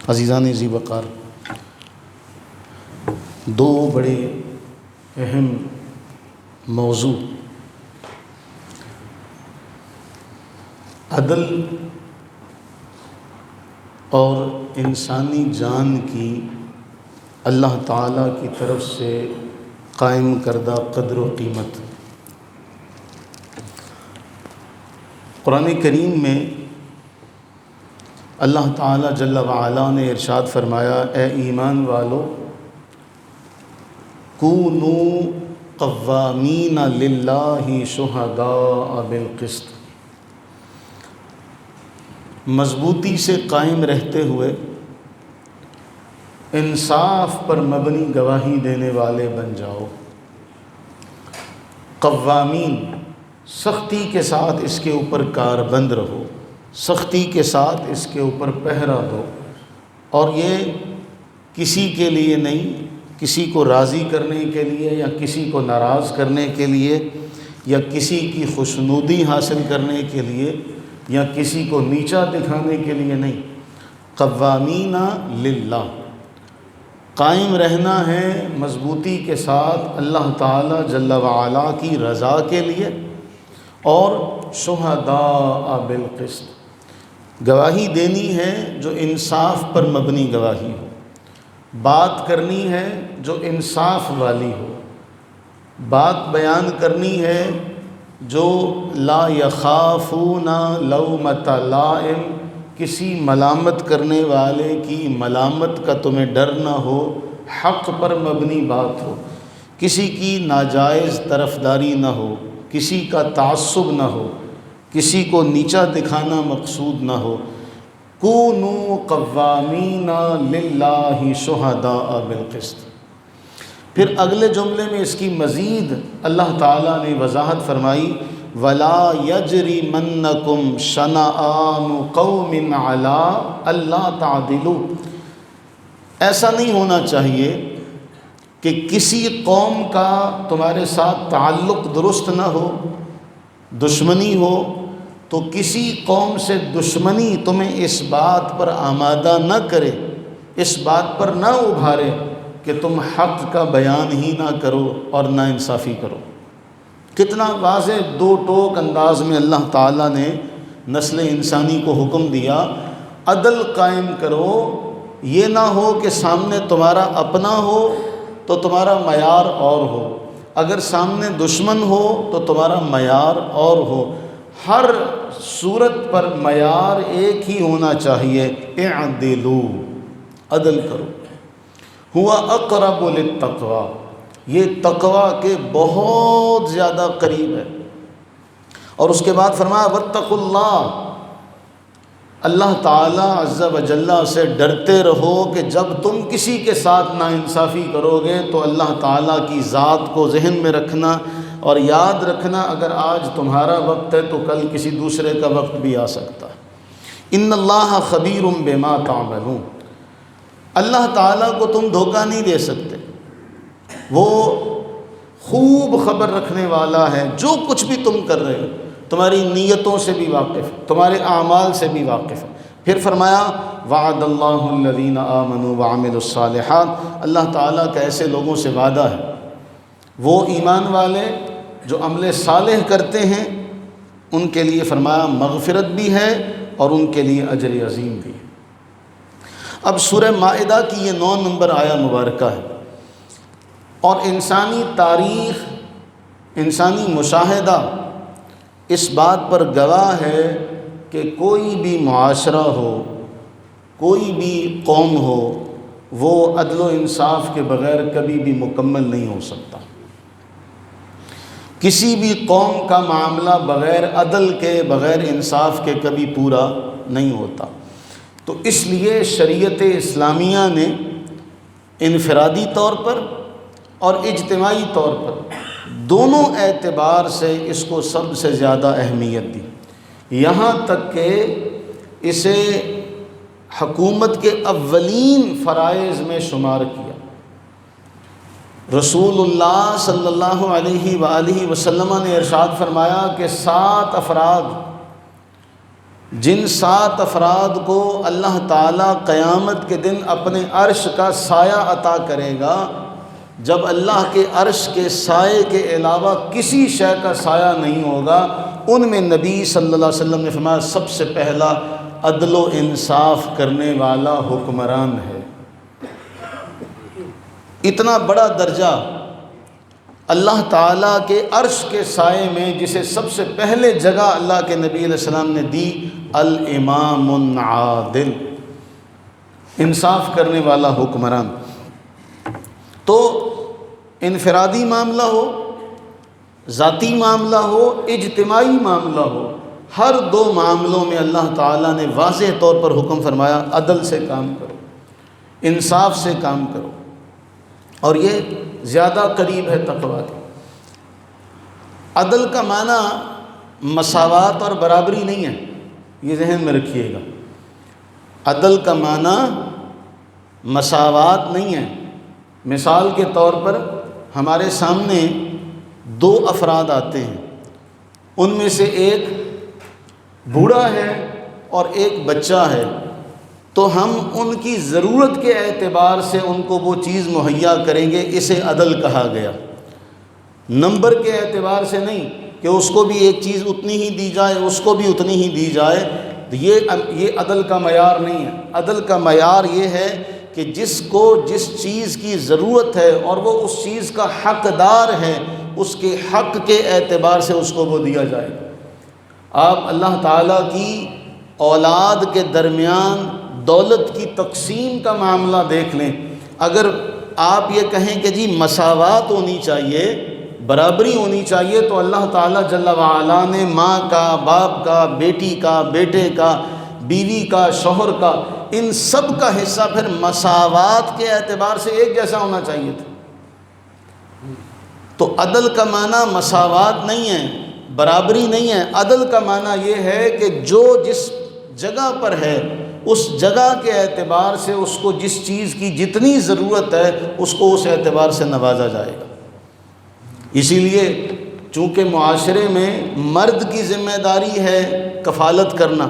عزیزان ذی وقار، دو بڑے اہم موضوع عدل اور انسانی جان کی اللہ تعالیٰ کی طرف سے قائم کردہ قدر و قیمت۔ قرآن کریم میں اللہ تعالیٰ جل وعلا نے ارشاد فرمایا، اے ایمان والو کونوا قوامین للہ شہداء بالقسط، مضبوطی سے قائم رہتے ہوئے انصاف پر مبنی گواہی دینے والے بن جاؤ۔ قوامین، سختی کے ساتھ اس کے اوپر کاربند رہو، سختی کے ساتھ اس کے اوپر پہرا دو، اور یہ کسی کے لیے نہیں، کسی کو راضی کرنے کے لیے یا کسی کو ناراض کرنے کے لیے یا کسی کی خوشنودی حاصل کرنے کے لیے یا کسی کو نیچا دکھانے کے لیے نہیں، قوامین للہ، قائم رہنا ہے مضبوطی کے ساتھ اللہ تعالیٰ جل وعلا کی رضا کے لیے، اور شہداء بالقسط، گواہی دینی ہے جو انصاف پر مبنی گواہی ہو، بات کرنی ہے جو انصاف والی ہو، بات بیان کرنی ہے جو لا یخافون لومۃ لائم، کسی ملامت کرنے والے کی ملامت کا تمہیں ڈر نہ ہو، حق پر مبنی بات ہو، کسی کی ناجائز طرفداری نہ ہو، کسی کا تعصب نہ ہو، کسی کو نیچا دکھانا مقصود نہ ہو۔ کونوا قوامین للہ شہداء بالقسط۔ پھر اگلے جملے میں اس کی مزید اللہ تعالیٰ نے وضاحت فرمائی، وَلَا يَجْرِمَنَّكُمْ شَنَآنُ قَوْمٍ عَلَىٰ أَلَّا تَعْدِلُوا، ایسا نہیں ہونا چاہیے کہ کسی قوم کا تمہارے ساتھ تعلق درست نہ ہو، دشمنی ہو، تو کسی قوم سے دشمنی تمہیں اس بات پر آمادہ نہ کرے، اس بات پر نہ ابھارے کہ تم حق کا بیان ہی نہ کرو اور نا انصافی کرو۔ کتنا واضح دو ٹوک انداز میں اللہ تعالیٰ نے نسل انسانی کو حکم دیا، عدل قائم کرو، یہ نہ ہو کہ سامنے تمہارا اپنا ہو تو تمہارا معیار اور ہو، اگر سامنے دشمن ہو تو تمہارا معیار اور ہو، ہر صورت پر معیار ایک ہی ہونا چاہیے، اعدلوا، عدل کرو، ہوا اقرب للتقوی، یہ تقوی کے بہت زیادہ قریب ہے۔ اور اس کے بعد فرمایا واتقوا اللہ، اللہ تعالیٰ عز و جل سے ڈرتے رہو کہ جب تم کسی کے ساتھ ناانصافی کرو گے تو اللہ تعالیٰ کی ذات کو ذہن میں رکھنا، اور یاد رکھنا اگر آج تمہارا وقت ہے تو کل کسی دوسرے کا وقت بھی آ سکتا ہے۔ ان اللہ خبیر بما تعملون، اللہ تعالیٰ کو تم دھوکہ نہیں دے سکتے، وہ خوب خبر رکھنے والا ہے، جو کچھ بھی تم کر رہے ہو تمہاری نیتوں سے بھی واقف ہے، تمہارے اعمال سے بھی واقف ہے۔ پھر فرمایا وعد اللہ الذین آمنوا وعملوا الصالحات، اللہ تعالیٰ کا ایسے لوگوں سے وعدہ ہے، وہ ایمان والے جو عمل صالح کرتے ہیں ان کے لیے فرمایا مغفرت بھی ہے اور ان کے لیے اجر عظیم بھی ہے۔ اب سورہ مائدہ کی یہ 9 نمبر آیہ مبارکہ ہے، اور انسانی تاریخ، انسانی مشاہدہ اس بات پر گواہ ہے کہ کوئی بھی معاشرہ ہو، کوئی بھی قوم ہو، وہ عدل و انصاف کے بغیر کبھی بھی مکمل نہیں ہو سکتا۔ کسی بھی قوم کا معاملہ بغیر عدل کے، بغیر انصاف کے کبھی پورا نہیں ہوتا۔ تو اس لیے شریعت اسلامیہ نے انفرادی طور پر اور اجتماعی طور پر دونوں اعتبار سے اس کو سب سے زیادہ اہمیت دی، یہاں تک کہ اسے حکومت کے اولین فرائض میں شمار کیا۔ رسول اللہ صلی اللہ علیہ وآلہ وسلم نے ارشاد فرمایا کہ 7 افراد جن 7 افراد کو اللہ تعالیٰ قیامت کے دن اپنے عرش کا سایہ عطا کرے گا، جب اللہ کے عرش کے سائے کے علاوہ کسی شے کا سایہ نہیں ہوگا، ان میں نبی صلی اللہ علیہ وسلم نے فرمایا سب سے پہلا عدل و انصاف کرنے والا حکمران ہے۔ اتنا بڑا درجہ اللہ تعالیٰ کے عرش کے سائے میں جسے سب سے پہلے جگہ اللہ کے نبی علیہ السلام نے دی، الامام العادل، انصاف کرنے والا حکمران۔ تو انفرادی معاملہ ہو، ذاتی معاملہ ہو، اجتماعی معاملہ ہو، ہر 2 معاملوں میں اللہ تعالیٰ نے واضح طور پر حکم فرمایا عدل سے کام کرو، انصاف سے کام کرو، اور یہ زیادہ قریب ہے تقویٰ کے۔ عدل کا معنی مساوات اور برابری نہیں ہے، یہ ذہن میں رکھیے گا۔ عدل کا معنی مساوات نہیں ہے۔ مثال کے طور پر ہمارے سامنے 2 افراد آتے ہیں، ان میں سے ایک بوڑھا ہے اور ایک بچہ ہے، تو ہم ان کی ضرورت کے اعتبار سے ان کو وہ چیز مہیا کریں گے، اسے عدل کہا گیا۔ نمبر کے اعتبار سے نہیں کہ اس کو بھی ایک چیز اتنی ہی دی جائے، اس کو بھی اتنی ہی دی جائے، یہ عدل کا معیار نہیں ہے۔ عدل کا معیار یہ ہے کہ جس کو جس چیز کی ضرورت ہے اور وہ اس چیز کا حقدار ہے، اس کے حق کے اعتبار سے اس کو وہ دیا جائے۔ آپ اللہ تعالیٰ کی اولاد کے درمیان دولت کی تقسیم کا معاملہ دیکھ لیں، اگر آپ یہ کہیں کہ جی مساوات ہونی چاہیے، برابری ہونی چاہیے، تو اللہ تعالیٰ جل وعلا نے ماں کا، باپ کا، بیٹی کا، بیٹے کا، بیوی کا، شوہر کا، ان سب کا حصہ پھر مساوات کے اعتبار سے ایک جیسا ہونا چاہیے تھا۔ تو عدل کا معنی مساوات نہیں ہے، برابری نہیں ہے۔ عدل کا معنی یہ ہے کہ جو جس جگہ پر ہے اس جگہ کے اعتبار سے اس کو جس چیز کی جتنی ضرورت ہے اس کو اس اعتبار سے نوازا جائے گا۔ اسی لیے چونکہ معاشرے میں مرد کی ذمہ داری ہے کفالت کرنا،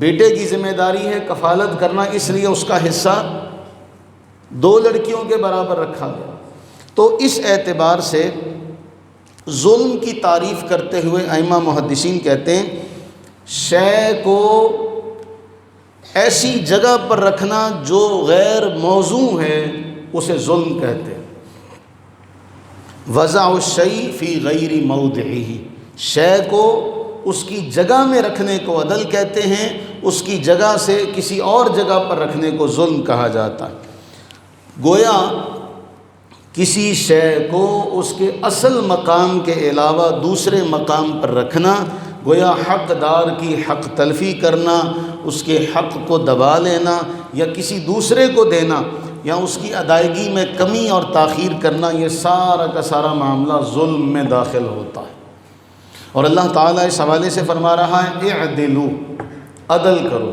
بیٹے کی ذمہ داری ہے کفالت کرنا، اس لیے اس کا حصہ 2 لڑکیوں کے برابر رکھا گیا۔ تو اس اعتبار سے ظلم کی تعریف کرتے ہوئے ائمہ محدثین کہتے ہیں شے کو ایسی جگہ پر رکھنا جو غیر موضوع ہے اسے ظلم کہتے ہیں۔ وضع الشیء فی غیر موضعہ، شے کو اس کی جگہ میں رکھنے کو عدل کہتے ہیں، اس کی جگہ سے کسی اور جگہ پر رکھنے کو ظلم کہا جاتا ہے۔ گویا کسی شے کو اس کے اصل مقام کے علاوہ دوسرے مقام پر رکھنا، گویا حقدار کی حق تلفی کرنا، اس کے حق کو دبا لینا یا کسی دوسرے کو دینا یا اس کی ادائیگی میں کمی اور تاخیر کرنا، یہ سارا کا سارا معاملہ ظلم میں داخل ہوتا ہے۔ اور اللہ تعالیٰ اس حوالے سے فرما رہا ہے اعدلوا، عدل کرو۔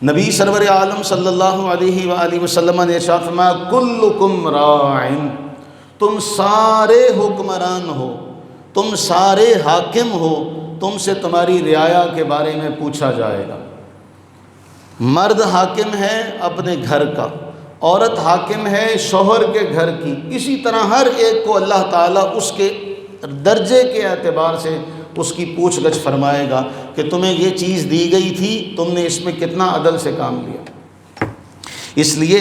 نبی سرور عالم صلی اللہ علیہ وآلہ وسلم نے ارشاد فرمایا کلکم راع، تم سارے حکمران ہو، تم سارے حاکم ہو، تم سے تمہاری رعایا کے بارے میں پوچھا جائے گا۔ مرد حاکم ہے اپنے گھر کا، عورت حاکم ہے شوہر کے گھر کی، اسی طرح ہر ایک کو اللہ تعالیٰ اس کے درجے کے اعتبار سے اس کی پوچھ گچھ فرمائے گا کہ تمہیں یہ چیز دی گئی تھی، تم نے اس میں کتنا عدل سے کام لیا۔ اس لیے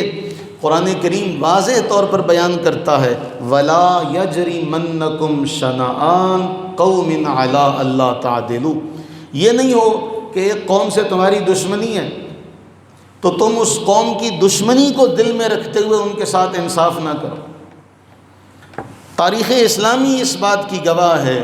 قرآن کریم واضح طور پر بیان کرتا ہے وَلَا يَجْرِمَنَّكُمْ شَنَآنُ قَوْمٍ عَلَىٰ أَلَّا تَعْدِلُوا، یہ نہیں ہو کہ ایک قوم سے تمہاری دشمنی ہے تو تم اس قوم کی دشمنی کو دل میں رکھتے ہوئے ان کے ساتھ انصاف نہ کرو۔ تاریخ اسلامی اس بات کی گواہ ہے،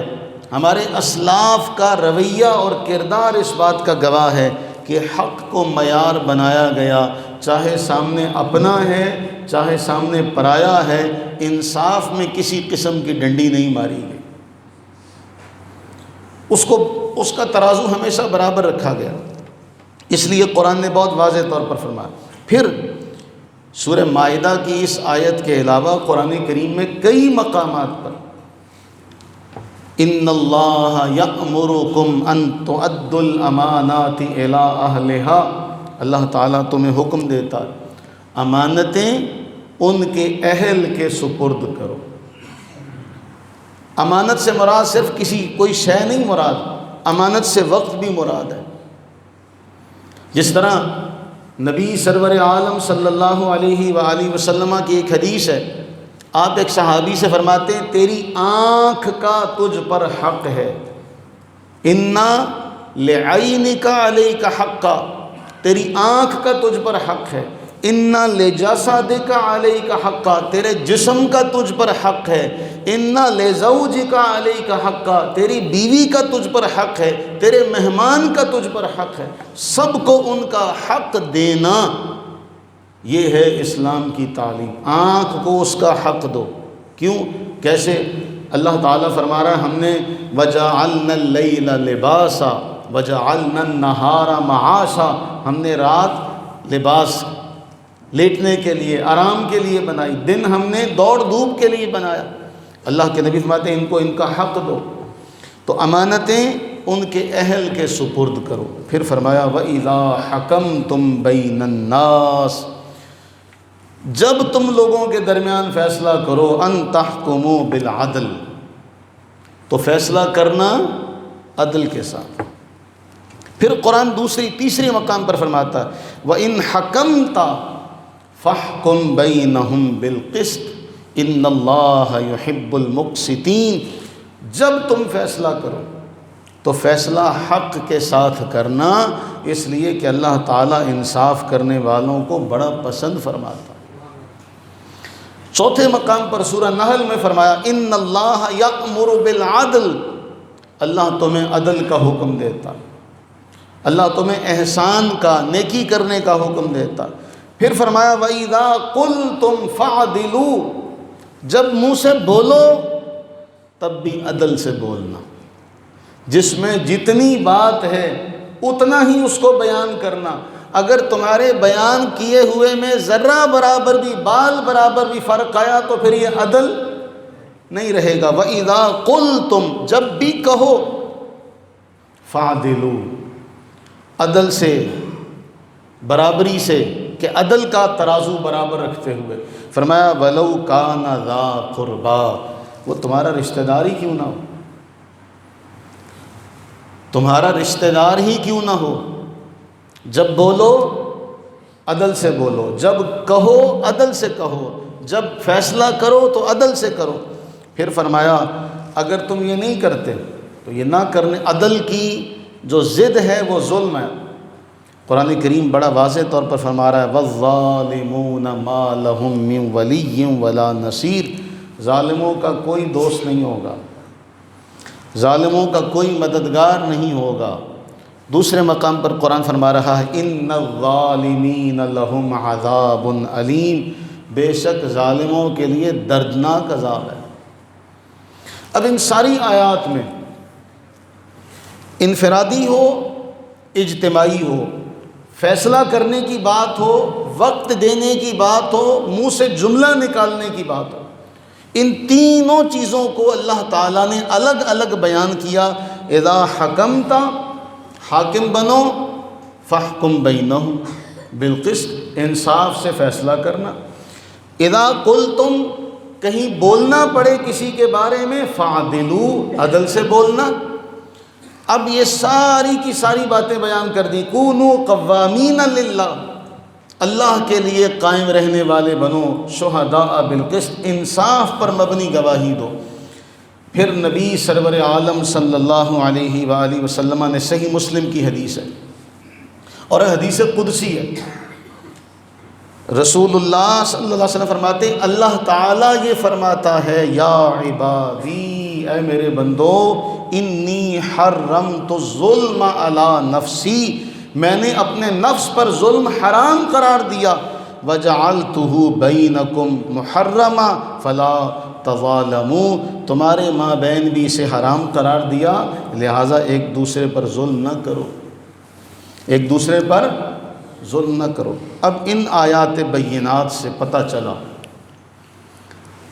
ہمارے اسلاف کا رویہ اور کردار اس بات کا گواہ ہے کہ حق کو معیار بنایا گیا، چاہے سامنے اپنا ہے چاہے سامنے پرایا ہے، انصاف میں کسی قسم کی ڈنڈی نہیں ماری گئی، اس کا ترازو ہمیشہ برابر رکھا گیا۔ اس لیے قرآن نے بہت واضح طور پر فرمایا۔ پھر سورہ مائدہ کی اس آیت کے علاوہ قرآن کریم میں کئی مقامات پر ان اللہ یأمرکم ان تؤدوا الامانات الی اہلہا، اللہ تعالیٰ تمہیں حکم دیتا ہے امانتیں ان کے اہل کے سپرد کرو۔ امانت سے مراد صرف کوئی شے نہیں مراد، امانت سے وقت بھی مراد ہے۔ جس طرح نبی سرور عالم صلی اللہ علیہ وآلہ وسلم کی ایک حدیث ہے، آپ ایک صحابی سے فرماتے ہیں تیری آنکھ کا تجھ پر حق ہے، اِنَّا لِعَيْنِكَ عَلَيْكَ حَقًّا، تیری آنکھ کا تجھ پر حق ہے، اِنَّا لِجَسَدِكَ عَلَيْكَ حَقًّا، تیرے جسم کا تجھ پر حق ہے، اِنَّا لِزَوْجِكَ عَلَيْكَ حَقًّا، تیری بیوی کا تجھ پر حق ہے، تیرے مہمان کا تجھ پر حق ہے، سب کو ان کا حق دینا، یہ ہے اسلام کی تعلیم۔ آنکھ کو اس کا حق دو۔ کیوں؟ کیسے؟ اللہ تعالیٰ فرما رہا ہے ہم نے وَجَعَلْنَا اللَّيْلَ لِبَاسًا وَجَعَلْنَا النَّهَارَ مَعَاشًا، ہم نے رات لباس لیٹنے کے لیے، آرام کے لیے بنائی، دن ہم نے دوڑ دھوپ کے لیے بنایا۔ اللہ کے نبی فرماتے ہیں ان کو ان کا حق دو۔ تو امانتیں ان کے اہل کے سپرد کرو۔ پھر فرمایا وَإِذَا حَكَمْتُمْ بَيْنَ النَّاسِ، جب تم لوگوں کے درمیان فیصلہ کرو، ان تحکموا بالعدل، تو فیصلہ کرنا عدل کے ساتھ۔ پھر قرآن تیسری مقام پر فرماتا ہے وَإِنْ حَكَمْتَ فَاحْكُمْ بَيْنَهُمْ بِالْقِسْطِ إِنَّ اللَّهَ يُحِبُّ الْمُقْسِطِينَ، جب تم فیصلہ کرو تو فیصلہ حق کے ساتھ کرنا، اس لیے کہ اللہ تعالیٰ انصاف کرنے والوں کو بڑا پسند فرماتا۔ چوتھے مقام پر سورہ نحل میں فرمایا ان اللہ یأمر بالعدل، اللہ تمہیں عدل کا حکم دیتا، اللہ تمہیں احسان کا، نیکی کرنے کا حکم دیتا۔ پھر فرمایا وَإِذَا قُلْتُمْ فَعْدِلُوا، جب منہ سے بولو تب بھی عدل سے بولنا، جس میں جتنی بات ہے اتنا ہی اس کو بیان کرنا۔ اگر تمہارے بیان کیے ہوئے میں ذرہ برابر بھی، بال برابر بھی فرق آیا تو پھر یہ عدل نہیں رہے گا۔ وَإِذَا قُلْتُمْ، جب بھی کہو، فَعْدِلُوا، عدل سے، برابری سے، کہ عدل کا ترازو برابر رکھتے ہوئے۔ فرمایا وَلَوْ كَانَ ذَا قُرْبَىٰ، وہ تمہارا رشتہ دار ہی کیوں نہ ہو، تمہارا رشتہ دار ہی کیوں نہ ہو۔ جب بولو عدل سے بولو، جب کہو عدل سے کہو، جب فیصلہ کرو تو عدل سے کرو۔ پھر فرمایا اگر تم یہ نہیں کرتے تو یہ نہ کرنے، عدل کی جو ضد ہے وہ ظلم ہے۔ قرآن کریم بڑا واضح طور پر فرما رہا ہے وَالظَّالِمُونَ مَا لَهُم مِّن وَلِيٍّ وَلَا نَصِيرٍ، ظالموں کا کوئی دوست نہیں ہوگا، ظالموں کا کوئی مددگار نہیں ہوگا۔ دوسرے مقام پر قرآن فرما رہا ہے ان الظالمین لہم عذاب علیم، بے شک ظالموں کے لیے دردناک عذاب ہے۔ اب ان ساری آیات میں انفرادی ہو، اجتماعی ہو، فیصلہ کرنے کی بات ہو، وقت دینے کی بات ہو، منہ سے جملہ نکالنے کی بات ہو، ان تینوں چیزوں کو اللہ تعالیٰ نے الگ الگ بیان کیا۔ اذا حکمت، حاکم بنو، فاحکم بینہم بالقسط، انصاف سے فیصلہ کرنا۔ اذا قلتم، کہیں بولنا پڑے کسی کے بارے میں، فعدلوا، عدل سے بولنا۔ اب یہ ساری کی ساری باتیں بیان کر دی، کونوا قوامین للہ، اللہ کے لیے قائم رہنے والے بنو، شہداء بالقسط، انصاف پر مبنی گواہی دو۔ پھر نبی سرور عالم صلی اللہ علیہ وآلہ وسلم نے صحیح مسلم کی حدیث ہے اور حدیث قدسی ہے، رسول اللہ صلی اللہ علیہ وسلم فرماتے ہیں اللہ تعالیٰ یہ فرماتا ہے یا عبادی، اے میرے بندو، انی حرمت الظلم علی نفسی، میں نے اپنے نفس پر ظلم حرام قرار دیا، وجعلتہ بینکم محرما فلا تظالموا، تمہارے ماں بہن بھی اسے حرام قرار دیا، لہٰذا ایک دوسرے پر ظلم نہ کرو، ایک دوسرے پر ظلم نہ کرو۔ اب ان آیات بینات سے پتہ چلا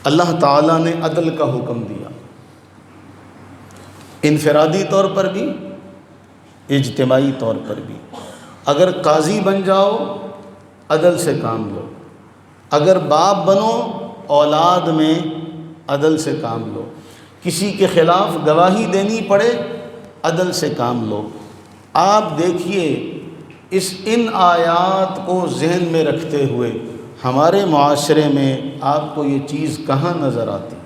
اللہ تعالیٰ نے عدل کا حکم دیا، انفرادی طور پر بھی، اجتماعی طور پر بھی۔ اگر قاضی بن جاؤ عدل سے کام لو، اگر باپ بنو اولاد میں عدل سے کام لو، کسی کے خلاف گواہی دینی پڑے عدل سے کام لو۔ آپ دیکھیے ان آیات کو ذہن میں رکھتے ہوئے ہمارے معاشرے میں آپ کو یہ چیز کہاں نظر آتی ہے؟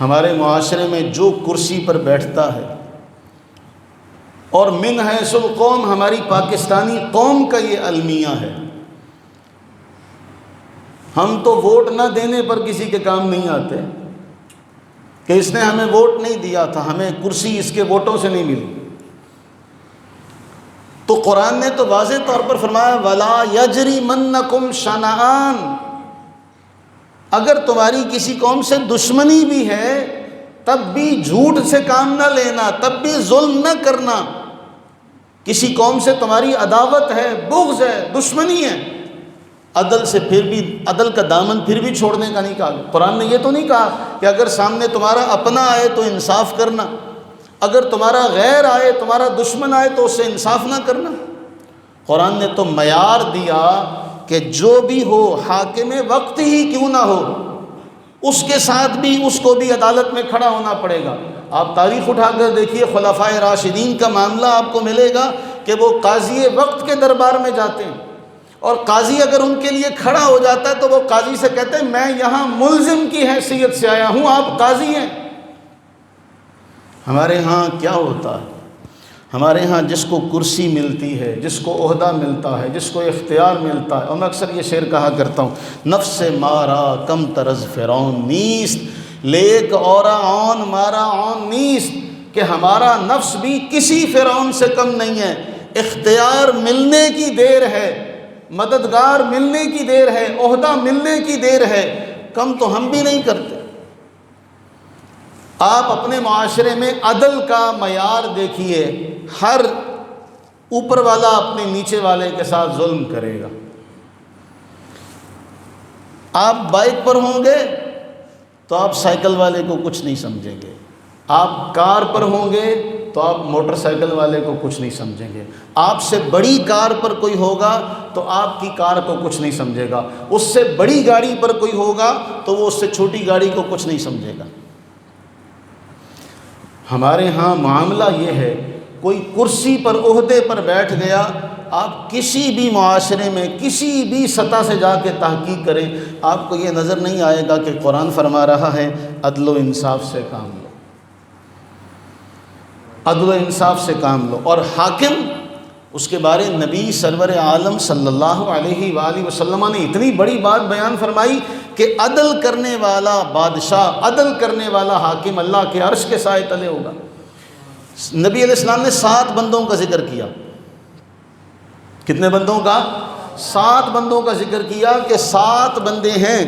ہمارے معاشرے میں جو کرسی پر بیٹھتا ہے، اور من حیث القوم ہماری پاکستانی قوم کا یہ المیہ ہے، ہم تو ووٹ نہ دینے پر کسی کے کام نہیں آتے کہ اس نے ہمیں ووٹ نہیں دیا تھا، ہمیں کرسی اس کے ووٹوں سے نہیں ملی۔ تو قرآن نے تو واضح طور پر فرمایا وَلَا يَجْرِمَنَّكُمْ شَنَآنٌ، اگر تمہاری کسی قوم سے دشمنی بھی ہے تب بھی جھوٹ سے کام نہ لینا، تب بھی ظلم نہ کرنا۔ کسی قوم سے تمہاری عداوت ہے، بغض ہے، دشمنی ہے، عدل سے پھر بھی، عدل کا دامن پھر بھی چھوڑنے کا نہیں کہا۔ قرآن نے یہ تو نہیں کہا کہ اگر سامنے تمہارا اپنا آئے تو انصاف کرنا، اگر تمہارا غیر آئے، تمہارا دشمن آئے تو اس سے انصاف نہ کرنا۔ قرآن نے تو معیار دیا کہ جو بھی ہو، حاکم وقت ہی کیوں نہ ہو، اس کے ساتھ بھی اس کو بھی عدالت میں کھڑا ہونا پڑے گا۔ آپ تاریخ اٹھا کر دیکھیے، خلفائے راشدین کا معاملہ آپ کو ملے گا کہ وہ قاضی وقت کے دربار میں جاتے ہیں، اور قاضی اگر ان کے لیے کھڑا ہو جاتا ہے تو وہ قاضی سے کہتے ہیں میں یہاں ملزم کی حیثیت سے آیا ہوں، آپ قاضی ہیں۔ ہمارے ہاں کیا ہوتا ہے؟ ہمارے ہاں جس کو کرسی ملتی ہے، جس کو عہدہ ملتا ہے، جس کو اختیار ملتا ہے، اور میں اکثر یہ شعر کہا کرتا ہوں، نفس مارا کم ترز فرعون نیست لیک اورا آن مارا آن نیست، کہ ہمارا نفس بھی کسی فرعون سے کم نہیں ہے۔ اختیار ملنے کی دیر ہے، مددگار ملنے کی دیر ہے، عہدہ ملنے کی دیر ہے، کم تو ہم بھی نہیں کرتے۔ آپ اپنے معاشرے میں عدل کا معیار دیکھیے، ہر اوپر والا اپنے نیچے والے کے ساتھ ظلم کرے گا۔ آپ بائک پر ہوں گے تو آپ سائیکل والے کو کچھ نہیں سمجھیں گے، آپ کار پر ہوں گے تو آپ موٹر سائیکل والے کو کچھ نہیں سمجھیں گے، آپ سے بڑی کار پر کوئی ہوگا تو آپ کی کار کو کچھ نہیں سمجھے گا، اس سے بڑی گاڑی پر کوئی ہوگا تو وہ اس سے چھوٹی گاڑی کو کچھ نہیں سمجھے گا۔ ہمارے ہاں معاملہ یہ ہے، کوئی کرسی پر عہدے پر بیٹھ گیا، آپ کسی بھی معاشرے میں کسی بھی سطح سے جا کے تحقیق کریں، آپ کو یہ نظر نہیں آئے گا کہ قرآن فرما رہا ہے عدل و انصاف سے کام لو، عدل و انصاف سے کام لو۔ اور حاکم، اس کے بارے نبی سرور عالم صلی اللہ علیہ وآلہ وسلم نے اتنی بڑی بات بیان فرمائی کہ عدل کرنے والا بادشاہ، عدل کرنے والا حاکم اللہ کے عرش کے سائے تلے ہوگا۔ نبی علیہ السلام نے 7 بندوں کا ذکر کیا۔ کتنے بندوں کا؟ 7 بندوں کا ذکر کیا کہ 7 بندے ہیں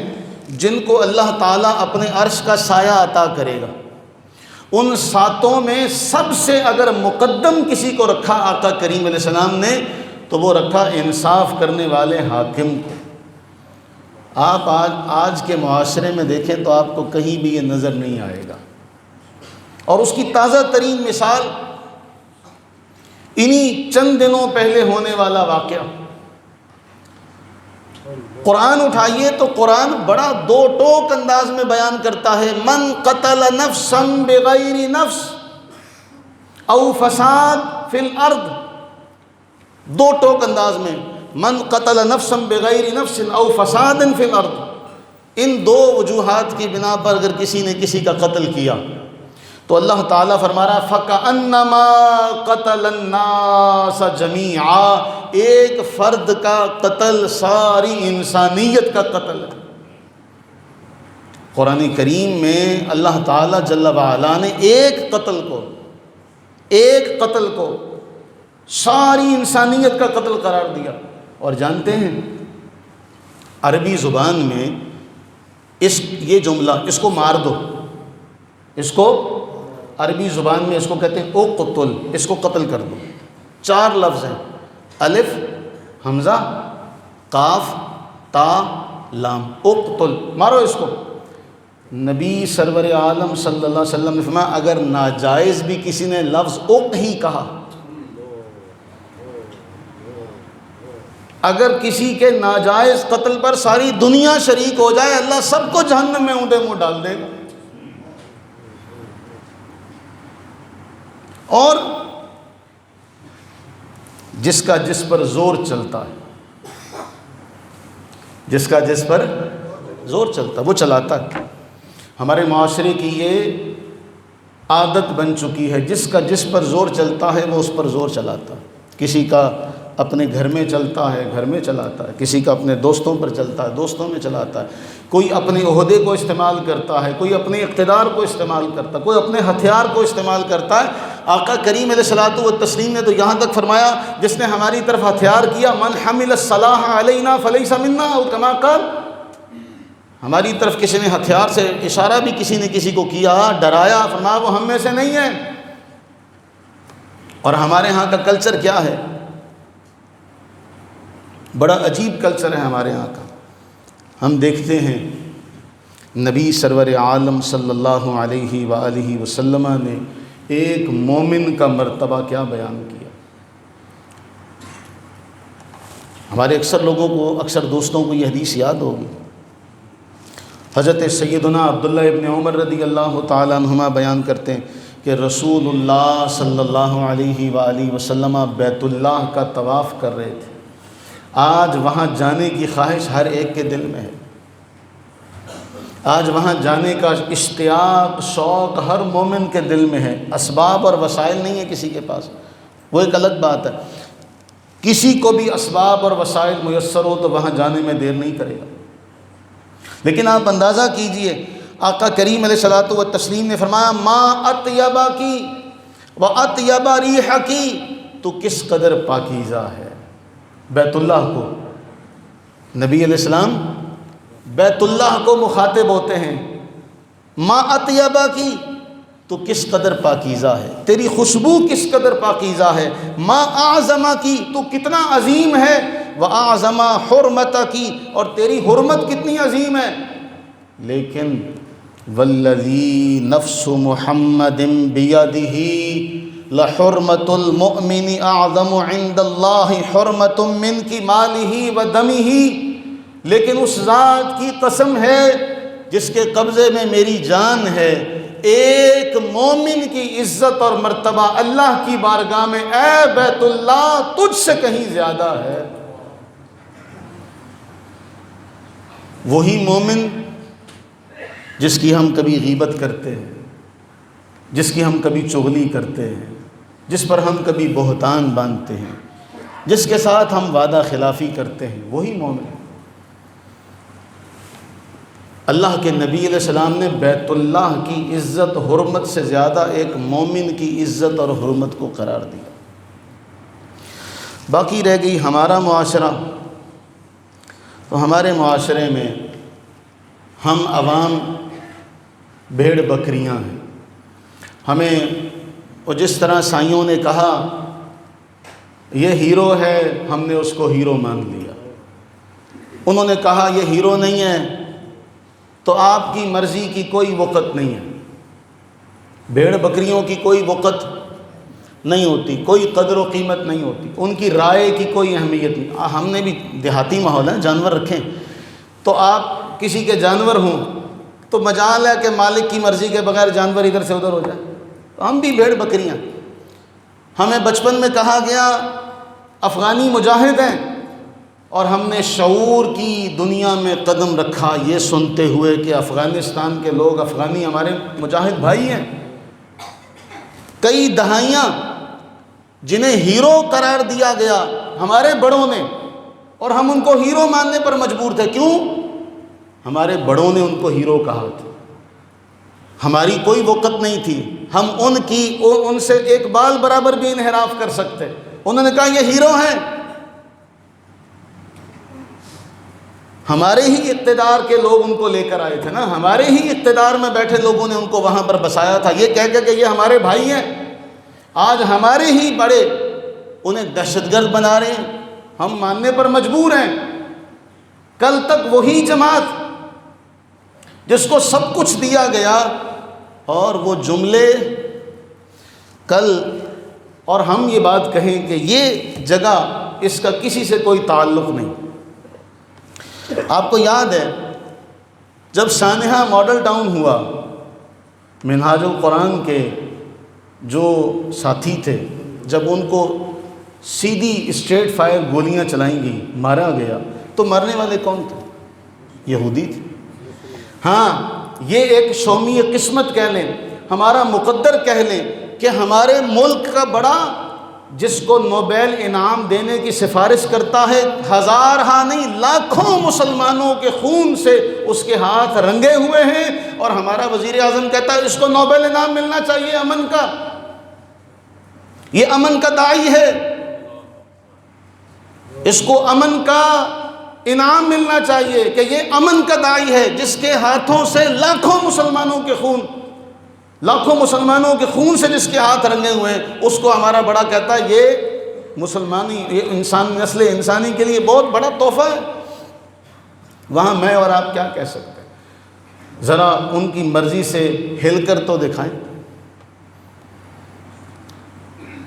جن کو اللہ تعالیٰ اپنے عرش کا سایہ عطا کرے گا۔ ان 7 میں سب سے اگر مقدم کسی کو رکھا آقا کریم علیہ السلام نے تو وہ رکھا انصاف کرنے والے حاکم کو۔ آپ آج کے معاشرے میں دیکھیں تو آپ کو کہیں بھی یہ نظر نہیں آئے گا، اور اس کی تازہ ترین مثال انہی چند دنوں پہلے ہونے والا واقعہ۔ قرآن اٹھائیے تو قرآن بڑا 2 ٹوک انداز میں بیان کرتا ہے، من قتل نفسا بغیر نفس او فساد فی الارض، 2 ٹوک انداز میں، من قتل نفسا بغیر نفس او فساد فی الارض۔ ان 2 وجوہات کی بنا پر اگر کسی نے کسی کا قتل کیا تو اللہ تعالیٰ فرما رہا فَكَأَنَّمَا قَتَلَ النَّاسَ جَمِيعًا، ایک فرد کا قتل ساری انسانیت کا قتل ہے۔ قرآن کریم میں اللہ تعالیٰ جل وعلا نے ایک قتل کو ساری انسانیت کا قتل قرار دیا۔ اور جانتے ہیں عربی زبان میں یہ جملہ، اس کو مار دو، اس کو عربی زبان میں اس کو کہتے ہیں اقتل، اس کو قتل کر دو۔ 4 لفظ ہیں، الف، حمزہ، قاف، تا، لام، اقتل، مارو اس کو۔ نبی سرور عالم صلی اللہ علیہ وسلم نے فرمایا اگر ناجائز بھی کسی نے لفظ اق ہی کہا، اگر کسی کے ناجائز قتل پر ساری دنیا شریک ہو جائے، اللہ سب کو جہنم میں اونٹے منہ ڈال دے گا۔ اور جس کا جس پر زور چلتا ہے، جس کا جس پر زور چلتا ہے وہ چلاتا ہے۔ ہمارے معاشرے کی یہ عادت بن چکی ہے، جس کا جس پر زور چلتا ہے وہ اس پر زور چلاتا ہے۔ کسی کا اپنے گھر میں چلتا ہے، گھر میں چلاتا ہے، کسی کا اپنے دوستوں پر چلتا ہے، دوستوں میں چلاتا ہے، کوئی اپنے عہدے کو استعمال کرتا ہے، کوئی اپنے اقتدار کو استعمال کرتا ہے، کوئی اپنے ہتھیار کو استعمال کرتا ہے۔ آقا کریم علیہ الصلوۃ والتسلیم نے تو یہاں تک فرمایا جس نے ہماری طرف ہتھیار کیا، من حمل السلاح علینا فلیس منا، اور کما قال، ہماری طرف کسی نے ہتھیار سے اشارہ بھی کسی نے کسی کو کیا، ڈرایا، فرمایا وہ ہم میں سے نہیں ہے۔ اور ہمارے ہاں کا کلچر کیا ہے؟ بڑا عجیب کلچر ہے ہمارے یہاں کا۔ ہم دیکھتے ہیں نبی سرور عالم صلی اللہ علیہ وآلہ وسلم نے ایک مومن کا مرتبہ کیا بیان کیا۔ ہمارے اکثر لوگوں کو، اکثر دوستوں کو یہ حدیث یاد ہوگی۔ حضرت سیدنا عبداللہ ابن عمر رضی اللہ تعالیٰ عنہما بیان کرتے ہیں کہ رسول اللہ صلی اللہ علیہ وآلہ وسلم بیت اللہ کا طواف کر رہے تھے۔ آج وہاں جانے کی خواہش ہر ایک کے دل میں ہے، آج وہاں جانے کا اشتیاق، شوق ہر مومن کے دل میں ہے۔ اسباب اور وسائل نہیں ہے کسی کے پاس، وہ ایک الگ بات ہے۔ کسی کو بھی اسباب اور وسائل میسر ہو تو وہاں جانے میں دیر نہیں کرے گا، لیکن آپ اندازہ کیجئے آقا کریم علیہ الصلوۃ والتسلیم نے فرمایا ما اطیبا کی و اطیبا ریح کی، تو کس قدر پاکیزہ ہے۔ بیت اللہ کو، نبی علیہ السلام بیت اللہ کو مخاطب ہوتے ہیں، ما اطیبا کی، تو کس قدر پاکیزہ ہے، تیری خوشبو کس قدر پاکیزہ ہے، ما اعظما کی، تو کتنا عظیم ہے، واعظم حرمتا کی، اور تیری حرمت کتنی عظیم ہے۔ لیکن والذی نفس محمد بیدہ لحرمت المؤمن اعظم عند اللہ حرمت من کی مالہ و دمہ، لیکن اس ذات کی قسم ہے جس کے قبضے میں میری جان ہے، ایک مومن کی عزت اور مرتبہ اللہ کی بارگاہ میں اے بیت اللہ تجھ سے کہیں زیادہ ہے۔ وہی مومن جس کی ہم کبھی غیبت کرتے ہیں، جس کی ہم کبھی چغلی کرتے ہیں، جس پر ہم کبھی بہتان باندھتے ہیں، جس کے ساتھ ہم وعدہ خلافی کرتے ہیں، وہی مومن۔ اللہ کے نبی علیہ السلام نے بیت اللہ کی عزت حرمت سے زیادہ ایک مومن کی عزت اور حرمت کو قرار دیا۔ باقی رہ گئی ہمارا معاشرہ، تو ہمارے معاشرے میں ہم عوام بھیڑ بکریاں ہیں۔ ہمیں وہ جس طرح سائیوں نے کہا یہ ہیرو ہے، ہم نے اس کو ہیرو مان لیا۔ انہوں نے کہا یہ ہیرو نہیں ہے، تو آپ کی مرضی کی کوئی وقت نہیں ہے۔ بھیڑ بکریوں کی کوئی وقت نہیں ہوتی، کوئی قدر و قیمت نہیں ہوتی، ان کی رائے کی کوئی اہمیت نہیں۔ ہم نے بھی دیہاتی ماحول ہے، جانور رکھیں، تو آپ کسی کے جانور ہوں تو مجال ہے کہ مالک کی مرضی کے بغیر جانور ادھر سے ادھر ہو جائے، تو ہم بھی بھیڑ بکریاں۔ ہمیں بچپن میں کہا گیا افغانی مجاہد ہیں، اور ہم نے شعور کی دنیا میں قدم رکھا یہ سنتے ہوئے کہ افغانستان کے لوگ، افغانی ہمارے مجاہد بھائی ہیں۔ کئی دہائیاں جنہیں ہیرو قرار دیا گیا ہمارے بڑوں نے، اور ہم ان کو ہیرو ماننے پر مجبور تھے۔ کیوں؟ ہمارے بڑوں نے ان کو ہیرو کہا تھا، ہماری کوئی وقت نہیں تھی، ہم ان سے ایک بال برابر بھی انحراف کر سکتے۔ انہوں نے کہا یہ ہیرو ہیں، ہمارے ہی اقتدار کے لوگ ان کو لے کر آئے تھے نا، ہمارے ہی اقتدار میں بیٹھے لوگوں نے ان کو وہاں پر بسایا تھا، یہ کہہ کہ یہ ہمارے بھائی ہیں۔ آج ہمارے ہی بڑے انہیں دہشت گرد بنا رہے ہیں، ہم ماننے پر مجبور ہیں۔ کل تک وہی جماعت جس کو سب کچھ دیا گیا، اور وہ جملے کل اور ہم یہ بات کہیں کہ یہ جگہ اس کا کسی سے کوئی تعلق نہیں۔ آپ کو یاد ہے جب سانحہ ماڈل ٹاؤن ہوا، منہاج القرآن کے جو ساتھی تھے، جب ان کو سیدھی اسٹریٹ فائر گولیاں چلائیں گئی، مارا گیا، تو مرنے والے کون تھے؟ یہودی تھے۔ ہاں، یہ ایک شومی قسمت کہہ لیں، ہمارا مقدر کہہ لیں کہ ہمارے ملک کا بڑا، جس کو نوبیل انعام دینے کی سفارش کرتا ہے، ہزارہ نہیں لاکھوں مسلمانوں کے خون سے اس کے ہاتھ رنگے ہوئے ہیں، اور ہمارا وزیر اعظم کہتا ہے اس کو نوبیل انعام ملنا چاہیے امن کا، یہ امن کا داعی ہے، اس کو امن کا انعام ملنا چاہیے کہ یہ امن کا داعی ہے، جس کے ہاتھوں سے لاکھوں مسلمانوں کے خون سے جس کے ہاتھ رنگے ہوئے ہیں، اس کو ہمارا بڑا کہتا ہے یہ مسلمانی، یہ نسل انسانی کے لیے بہت بڑا تحفہ ہے۔ وہاں میں اور آپ کیا کہہ سکتے ہیں؟ ذرا ان کی مرضی سے ہل کر تو دکھائیں۔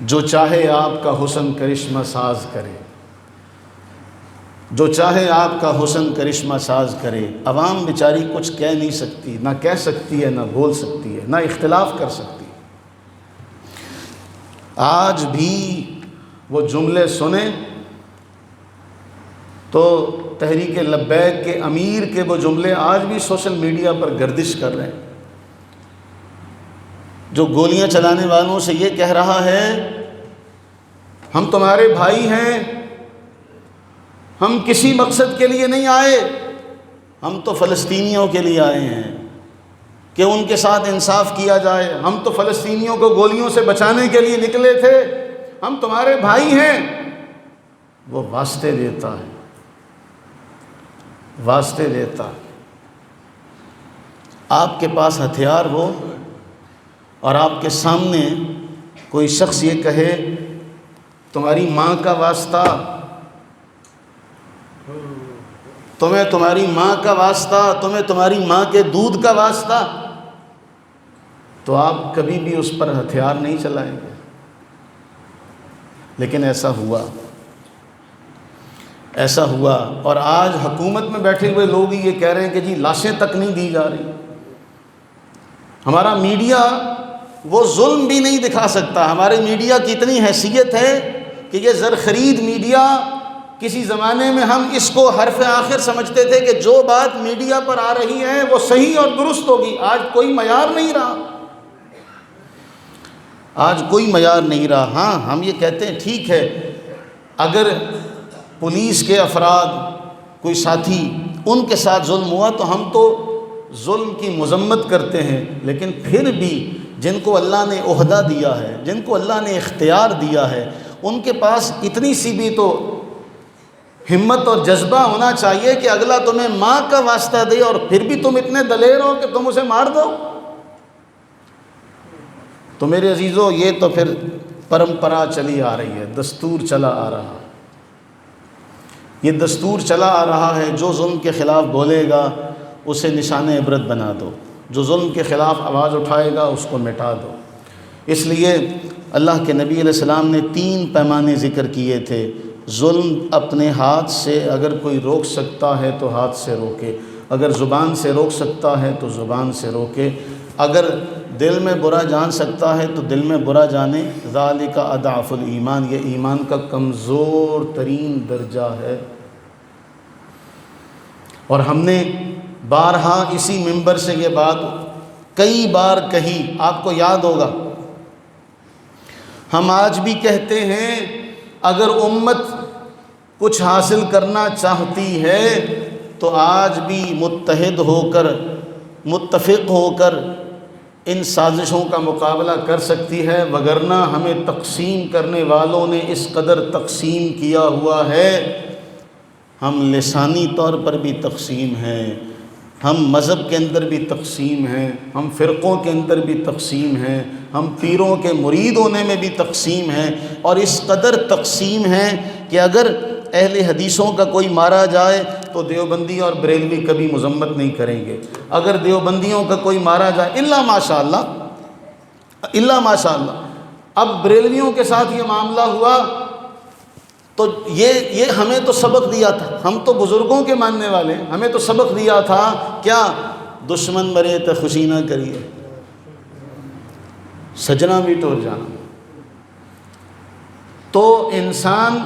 جو چاہے آپ کا حسن کرشمہ ساز کرے، جو چاہے آپ کا حسن کرشمہ ساز کرے، عوام بیچاری کچھ کہہ نہیں سکتی، نہ کہہ سکتی ہے، نہ بول سکتی ہے، نہ اختلاف کر سکتی ہے۔ آج بھی وہ جملے سنیں تو تحریک لبیک کے امیر کے وہ جملے آج بھی سوشل میڈیا پر گردش کر رہے ہیں، جو گولیاں چلانے والوں سے یہ کہہ رہا ہے ہم تمہارے بھائی ہیں، ہم کسی مقصد کے لیے نہیں آئے، ہم تو فلسطینیوں کے لیے آئے ہیں کہ ان کے ساتھ انصاف کیا جائے، ہم تو فلسطینیوں کو گولیوں سے بچانے کے لیے نکلے تھے، ہم تمہارے بھائی ہیں۔ وہ واسطے دیتا ہے، واسطے دیتا ہے۔ آپ کے پاس ہتھیار ہو اور آپ کے سامنے کوئی شخص یہ کہے تمہاری ماں کا واسطہ، تمہیں تمہاری ماں کا واسطہ، تمہیں تمہاری ماں کے دودھ کا واسطہ، تو آپ کبھی بھی اس پر ہتھیار نہیں چلائیں گے۔ لیکن ایسا ہوا، اور آج حکومت میں بیٹھے ہوئے لوگ یہ کہہ رہے ہیں کہ جی لاشیں تک نہیں دی جا رہی۔ ہمارا میڈیا وہ ظلم بھی نہیں دکھا سکتا۔ ہمارے میڈیا کی اتنی حیثیت ہے کہ یہ زرخرید میڈیا، کسی زمانے میں ہم اس کو حرف آخر سمجھتے تھے کہ جو بات میڈیا پر آ رہی ہے وہ صحیح اور درست ہوگی۔ آج کوئی معیار نہیں رہا، آج کوئی معیار نہیں رہا۔ ہاں، ہم یہ کہتے ہیں ٹھیک ہے، اگر پولیس کے افراد، کوئی ساتھی، ان کے ساتھ ظلم ہوا تو ہم تو ظلم کی مذمت کرتے ہیں، لیکن پھر بھی جن کو اللہ نے عہدہ دیا ہے، جن کو اللہ نے اختیار دیا ہے، ان کے پاس اتنی سی بھی تو ہمت اور جذبہ ہونا چاہیے کہ اگلا تمہیں ماں کا واسطہ دے اور پھر بھی تم اتنے دلیر ہو کہ تم اسے مار دو۔ تو میرے عزیزو، یہ تو پھر پرمپرا چلی آ رہی ہے، دستور چلا آ رہا ہے، یہ دستور چلا آ رہا ہے۔ جو ظلم کے خلاف بولے گا اسے نشان عبرت بنا دو، جو ظلم کے خلاف آواز اٹھائے گا اس کو مٹا دو۔ اس لیے اللہ کے نبی علیہ السلام نے 3 پیمانے ذکر کیے تھے۔ ظلم اپنے ہاتھ سے اگر کوئی روک سکتا ہے تو ہاتھ سے روکے، اگر زبان سے روک سکتا ہے تو زبان سے روکے، اگر دل میں برا جان سکتا ہے تو دل میں برا جانے۔ ذالک اضعف الایمان، یہ ایمان کا کمزور ترین درجہ ہے۔ اور ہم نے بارہا اسی منبر سے یہ بات کئی بار کہی، آپ کو یاد ہوگا۔ ہم آج بھی کہتے ہیں اگر امت کچھ حاصل کرنا چاہتی ہے تو آج بھی متحد ہو کر، متفق ہو کر ان سازشوں کا مقابلہ کر سکتی ہے، وگرنہ ہمیں تقسیم کرنے والوں نے اس قدر تقسیم کیا ہوا ہے، ہم لسانی طور پر بھی تقسیم ہیں، ہم مذہب کے اندر بھی تقسیم ہیں، ہم فرقوں کے اندر بھی تقسیم ہیں، ہم پیروں کے مرید ہونے میں بھی تقسیم ہیں، اور اس قدر تقسیم ہیں کہ اگر اہل حدیثوں کا کوئی مارا جائے تو دیوبندی اور بریلوی کبھی مذمت نہیں کریں گے. اگر دیوبندیوں کا کوئی مارا جائے الا ماشاء اللہ. اب بریلویوں کے ساتھ یہ معاملہ ہوا تو یہ ہمیں تو سبق دیا تھا. ہم تو بزرگوں کے ماننے والے ہیں. ہمیں تو سبق دیا تھا کیا؟ دشمن مرے تو خوشی نہ کریے، سجنا بھی ٹور جانا. تو انسان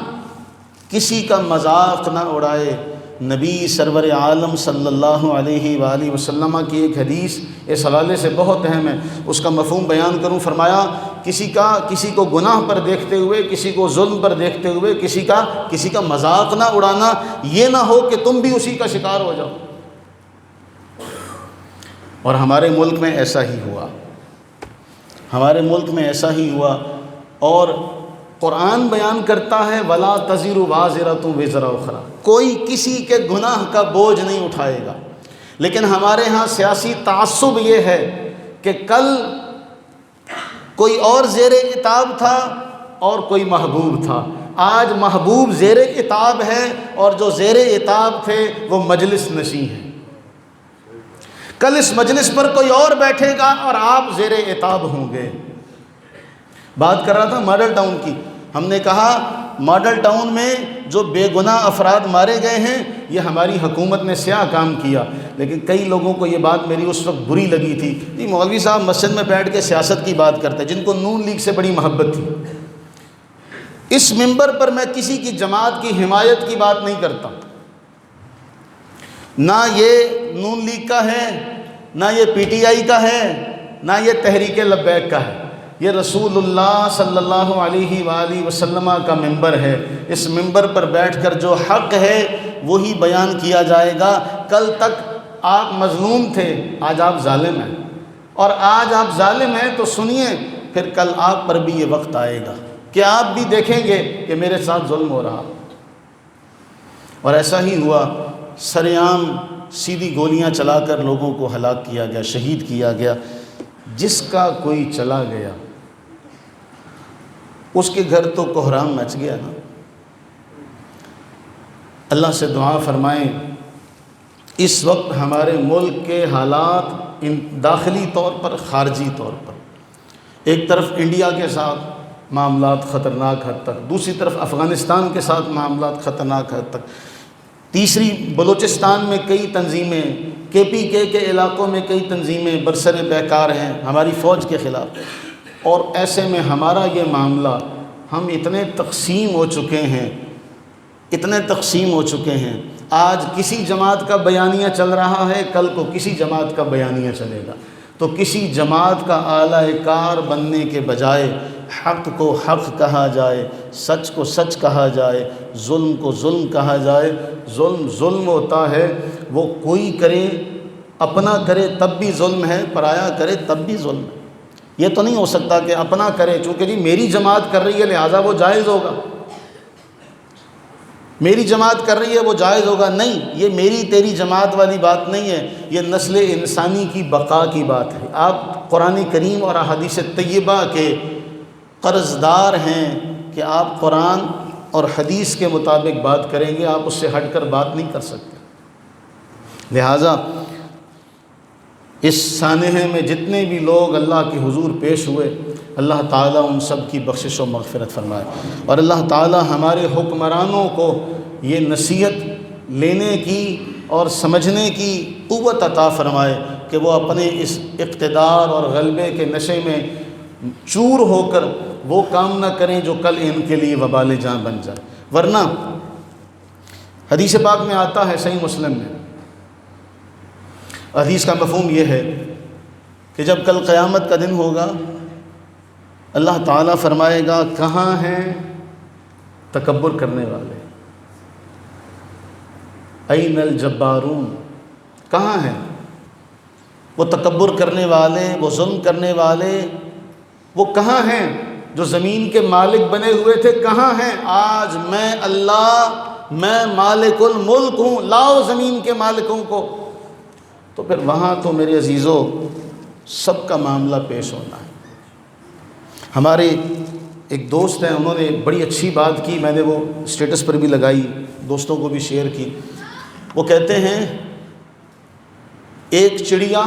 کسی کا مذاق نہ اڑائے. نبی سرور عالم صلی اللہ علیہ وآلہ وسلم کی ایک حدیث اس حوالے سے بہت اہم ہے، اس کا مفہوم بیان کروں. فرمایا کسی کو گناہ پر دیکھتے ہوئے، کسی کو ظلم پر دیکھتے ہوئے کسی کا مذاق نہ اڑانا، یہ نہ ہو کہ تم بھی اسی کا شکار ہو جاؤ. اور ہمارے ملک میں ایسا ہی ہوا. اور قرآن بیان کرتا ہے وَلَا تَزِرُ وَازِرَةٌ وِزْرَ أُخْرَىٰ، کوئی کسی کے گناہ کا بوجھ نہیں اٹھائے گا. لیکن ہمارے ہاں سیاسی تعصب یہ ہے کہ کل کوئی اور زیر عتاب تھا اور کوئی محبوب تھا. آج محبوب زیر عتاب ہے اور جو زیر عتاب تھے وہ مجلس نشیں ہیں. کل اس مجلس پر کوئی اور بیٹھے گا اور آپ زیر عتاب ہوں گے. بات کر رہا تھا ماڈل ٹاؤن کی. ہم نے کہا ماڈل ٹاؤن میں جو بے گناہ افراد مارے گئے ہیں یہ ہماری حکومت نے سیاہ کام کیا. لیکن کئی لوگوں کو یہ بات میری اس وقت بری لگی تھی. جی مولوی صاحب مسجد میں بیٹھ کے سیاست کی بات کرتے، جن کو نون لیگ سے بڑی محبت تھی. اس منبر پر میں کسی کی جماعت کی حمایت کی بات نہیں کرتا. نہ یہ نون لیگ کا ہے، نہ یہ پی ٹی آئی کا ہے، نہ یہ تحریک لبیک کا ہے. یہ رسول اللہ صلی اللہ علیہ وآلہ وسلم کا منبر ہے. اس منبر پر بیٹھ کر جو حق ہے وہی بیان کیا جائے گا. کل تک آپ مظلوم تھے، آج آپ ظالم ہیں، اور آج آپ ظالم ہیں تو سنیے پھر کل آپ پر بھی یہ وقت آئے گا کہ آپ بھی دیکھیں گے کہ میرے ساتھ ظلم ہو رہا. اور ایسا ہی ہوا. سرعام سیدھی گولیاں چلا کر لوگوں کو ہلاک کیا گیا، شہید کیا گیا. جس کا کوئی چلا گیا اس کے گھر تو کوہرام مچ گیا نا. اللہ سے دعا فرمائیں. اس وقت ہمارے ملک کے حالات داخلی طور پر، خارجی طور پر، ایک طرف انڈیا کے ساتھ معاملات خطرناک حد تک، دوسری طرف افغانستان کے ساتھ معاملات خطرناک حد تک، تیسری بلوچستان میں کئی تنظیمیں، کے پی کے علاقوں میں کئی تنظیمیں برسر پیکار ہیں ہماری فوج کے خلاف. اور ایسے میں ہمارا یہ معاملہ، ہم اتنے تقسیم ہو چکے ہیں. آج کسی جماعت کا بیانیہ چل رہا ہے، کل کو کسی جماعت کا بیانیہ چلے گا. تو کسی جماعت کا اعلی کار بننے کے بجائے حق کو حق کہا جائے، سچ کو سچ کہا جائے، ظلم کو ظلم کہا جائے. ظلم ہوتا ہے وہ کوئی کرے، اپنا کرے تب بھی ظلم ہے، پرایا کرے تب بھی ظلم ہے. یہ تو نہیں ہو سکتا کہ اپنا کرے چونکہ جی میری جماعت کر رہی ہے لہٰذا وہ جائز ہوگا، میری جماعت کر رہی ہے وہ جائز ہوگا. نہیں، یہ میری تیری جماعت والی بات نہیں ہے. یہ نسل انسانی کی بقا کی بات ہے. آپ قرآن کریم اور احادیث طیبہ کے قرضدار ہیں کہ آپ قرآن اور حدیث کے مطابق بات کریں گے، آپ اس سے ہٹ کر بات نہیں کر سکتے. لہٰذا اس سانحے میں جتنے بھی لوگ اللہ کے حضور پیش ہوئے، اللہ تعالیٰ ان سب کی بخشش و مغفرت فرمائے. اور اللہ تعالیٰ ہمارے حکمرانوں کو یہ نصیحت لینے کی اور سمجھنے کی قوت عطا فرمائے کہ وہ اپنے اس اقتدار اور غلبے کے نشے میں چور ہو کر وہ کام نہ کریں جو کل ان کے لیے وبال جاں بن جائے. ورنہ حدیث پاک میں آتا ہے، صحیح مسلم میں، حدیث کا مفہوم یہ ہے کہ جب کل قیامت کا دن ہوگا اللہ تعالیٰ فرمائے گا کہاں ہیں تکبر کرنے والے، این الجبارون، کہاں ہیں وہ تکبر کرنے والے، وہ ظلم کرنے والے، وہ کہاں ہیں جو زمین کے مالک بنے ہوئے تھے، کہاں ہیں؟ آج میں اللہ، میں مالک الملک ہوں، لاؤ زمین کے مالکوں کو. تو پھر وہاں تو میرے عزیزو سب کا معاملہ پیش ہونا ہے. ہمارے ایک دوست ہیں، انہوں نے بڑی اچھی بات کی، میں نے وہ اسٹیٹس پر بھی لگائی، دوستوں کو بھی شیئر کی. وہ کہتے ہیں ایک چڑیا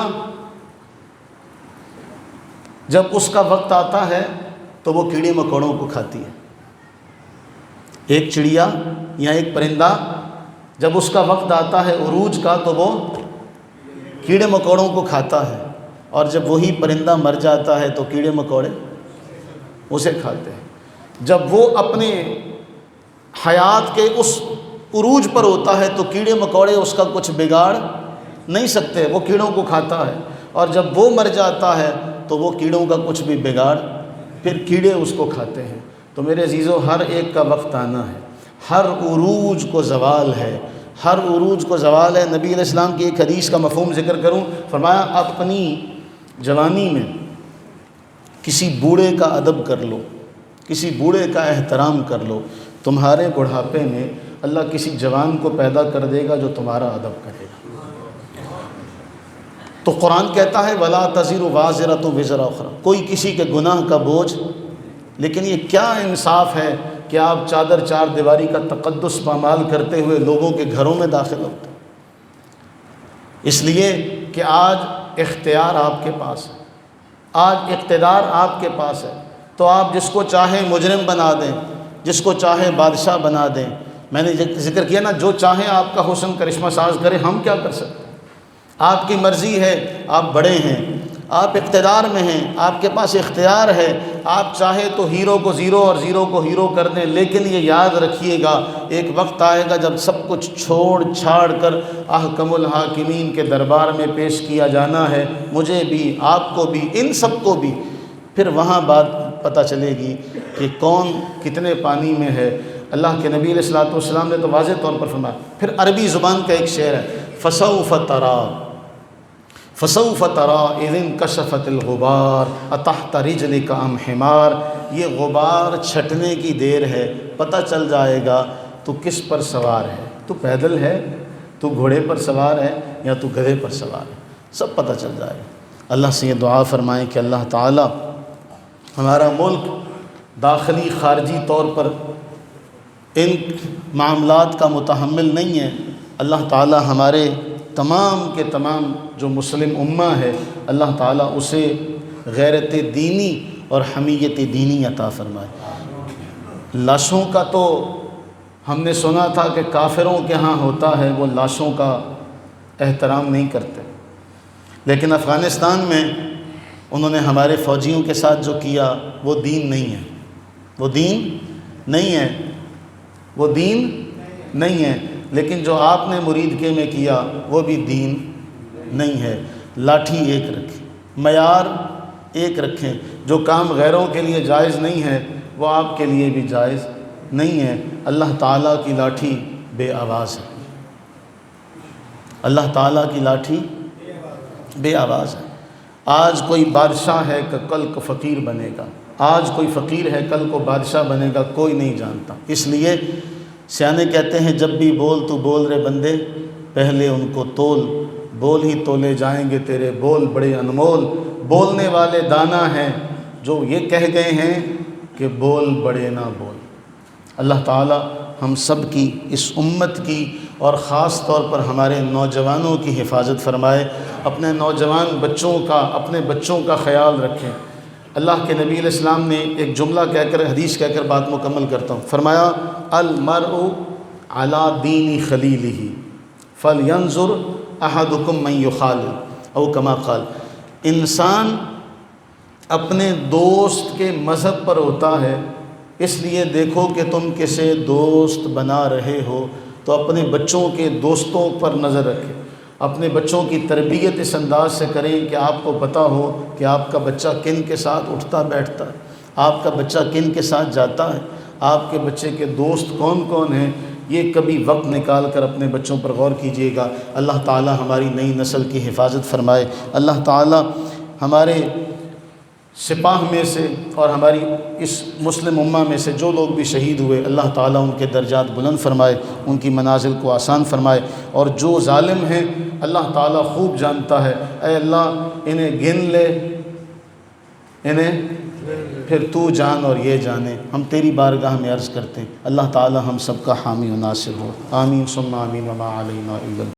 جب اس کا وقت آتا ہے تو وہ کیڑے مکوڑوں کو کھاتی ہے۔ ایک چڑیا یا ایک پرندہ جب اس کا وقت آتا ہے عروج کا تو وہ کیڑے مکوڑوں کو کھاتا ہے، اور جب وہی پرندہ مر جاتا ہے تو کیڑے مکوڑے اسے کھاتے ہیں۔ جب وہ اپنے حیات کے اس عروج پر ہوتا ہے تو کیڑے مکوڑے اس کا کچھ بگاڑ نہیں سکتے، وہ کیڑوں کو کھاتا ہے، اور جب وہ مر جاتا ہے تو وہ کیڑوں کا کچھ بھی بگاڑ، پھر کیڑے اس کو کھاتے ہیں۔ تو میرے عزیزو، ہر ایک کا وقت آنا ہے، ہر عروج کو زوال ہے، ہر عروج کو زوال ہے۔ نبی علیہ السلام کی ایک حدیث کا مفہوم ذکر کروں، فرمایا اپنی جوانی میں کسی بوڑھے کا ادب کر لو، کسی بوڑھے کا احترام کر لو، تمہارے بڑھاپے میں اللہ کسی جوان کو پیدا کر دے گا جو تمہارا ادب کرے گا۔ تو قرآن کہتا ہے وَلَا تَزِرُ وَازِرَةٌ وِزْرَ أُخْرَىٰ، کوئی کسی کے گناہ کا بوجھ، لیکن یہ کیا انصاف ہے کہ آپ چادر چار دیواری کا تقدس پامال کرتے ہوئے لوگوں کے گھروں میں داخل ہوتے ہیں؟ اس لیے کہ آج اختیار آپ کے پاس ہے، آج اقتدار آپ کے پاس ہے، تو آپ جس کو چاہیں مجرم بنا دیں، جس کو چاہیں بادشاہ بنا دیں۔ میں نے ذکر کیا نا، جو چاہیں آپ کا حسن کرشمہ ساز کرے، ہم کیا کر سکتے ہیں؟ آپ کی مرضی ہے، آپ بڑے ہیں، آپ اقتدار میں ہیں، آپ کے پاس اختیار ہے، آپ چاہے تو ہیرو کو زیرو اور زیرو کو ہیرو کر دیں، لیکن یہ یاد رکھیے گا ایک وقت آئے گا جب سب کچھ چھوڑ چھاڑ کر احکم الحاکمین کے دربار میں پیش کیا جانا ہے، مجھے بھی، آپ کو بھی، ان سب کو بھی۔ پھر وہاں بات پتہ چلے گی کہ کون کتنے پانی میں ہے۔ اللہ کے نبی علیہ السلام نے تو واضح طور پر فرمایا۔ پھر عربی زبان کا ایک شعر ہے، فَسَوْفَ تَرَىٰ فَسَوْفَ تَرَىٰ اِذِ انْكَشَفَتِ الْغُبَارُ أَتَحْتَ رِجْلِكَ أَمْ حِمَارٌ، یہ غبار چھٹنے کی دیر ہے، پتہ چل جائے گا تو کس پر سوار ہے، تو پیدل ہے، تو گھوڑے پر سوار ہے، یا تو گدھے پر سوار ہے، سب پتہ چل جائے گا۔ اللہ سے یہ دعا فرمائیں کہ اللہ تعالی ہمارا ملک داخلی خارجی طور پر ان معاملات کا متحمل نہیں ہے۔ اللہ تعالی ہمارے تمام کے تمام جو مسلم امہ ہے، اللہ تعالیٰ اسے غیرت دینی اور حمیت دینی عطا فرمائے۔ لاشوں کا تو ہم نے سنا تھا کہ کافروں کے ہاں ہوتا ہے، وہ لاشوں کا احترام نہیں کرتے، لیکن افغانستان میں انہوں نے ہمارے فوجیوں کے ساتھ جو کیا وہ دین نہیں ہے، وہ دین نہیں ہے، وہ دین نہیں ہے۔ لیکن جو آپ نے مرید کے میں کیا وہ بھی دین نہیں ہے۔ لاٹھی ایک رکھیں، معیار ایک رکھیں، جو کام غیروں کے لیے جائز نہیں ہے وہ آپ کے لیے بھی جائز نہیں ہے۔ اللہ تعالیٰ کی لاٹھی بے آواز ہے، اللہ تعالیٰ کی لاٹھی بے آواز ہے۔ آج کوئی بادشاہ ہے کہ کل کو فقیر بنے گا، آج کوئی فقیر ہے کل کو بادشاہ بنے گا، کوئی نہیں جانتا۔ اس لیے سیانے کہتے ہیں جب بھی بول تو بول رے بندے، پہلے ان کو تول، بول ہی تولے جائیں گے تیرے بول بڑے انمول۔ بولنے والے دانا ہیں جو یہ کہہ گئے ہیں کہ بول بڑے نہ بول۔ اللہ تعالی ہم سب کی، اس امت کی، اور خاص طور پر ہمارے نوجوانوں کی حفاظت فرمائے۔ اپنے نوجوان بچوں کا، اپنے بچوں کا خیال رکھیں۔ اللہ کے نبی علیہ السلام نے ایک جملہ کہہ کر، حدیث کہہ کر بات مکمل کرتا ہوں، فرمایا المرء علی دین خلیلہ فلینظر احدکم من یخالل، او کما قال، انسان اپنے دوست کے مذہب پر ہوتا ہے، اس لیے دیکھو کہ تم کسے دوست بنا رہے ہو، تو اپنے بچوں کے دوستوں پر نظر رکھیں، اپنے بچوں کی تربیت اس انداز سے کریں کہ آپ کو پتہ ہو کہ آپ کا بچہ کن کے ساتھ اٹھتا بیٹھتا ہے، آپ کا بچہ کن کے ساتھ جاتا ہے، آپ کے بچے کے دوست کون کون ہیں۔ یہ کبھی وقت نکال کر اپنے بچوں پر غور کیجئے گا۔ اللہ تعالی ہماری نئی نسل کی حفاظت فرمائے۔ اللہ تعالی ہمارے سپاہ میں سے اور ہماری اس مسلم امہ میں سے جو لوگ بھی شہید ہوئے، اللہ تعالیٰ ان کے درجات بلند فرمائے، ان کی منازل کو آسان فرمائے، اور جو ظالم ہیں اللہ تعالیٰ خوب جانتا ہے، اے اللہ انہیں گن لے، انہیں پھر تو جان اور یہ جانے. ہم تیری بارگاہ میں عرض کرتے ہیں اللہ تعالی ہم سب کا حامی و ناصر ہو. آمین ثم آمین وما علینا الا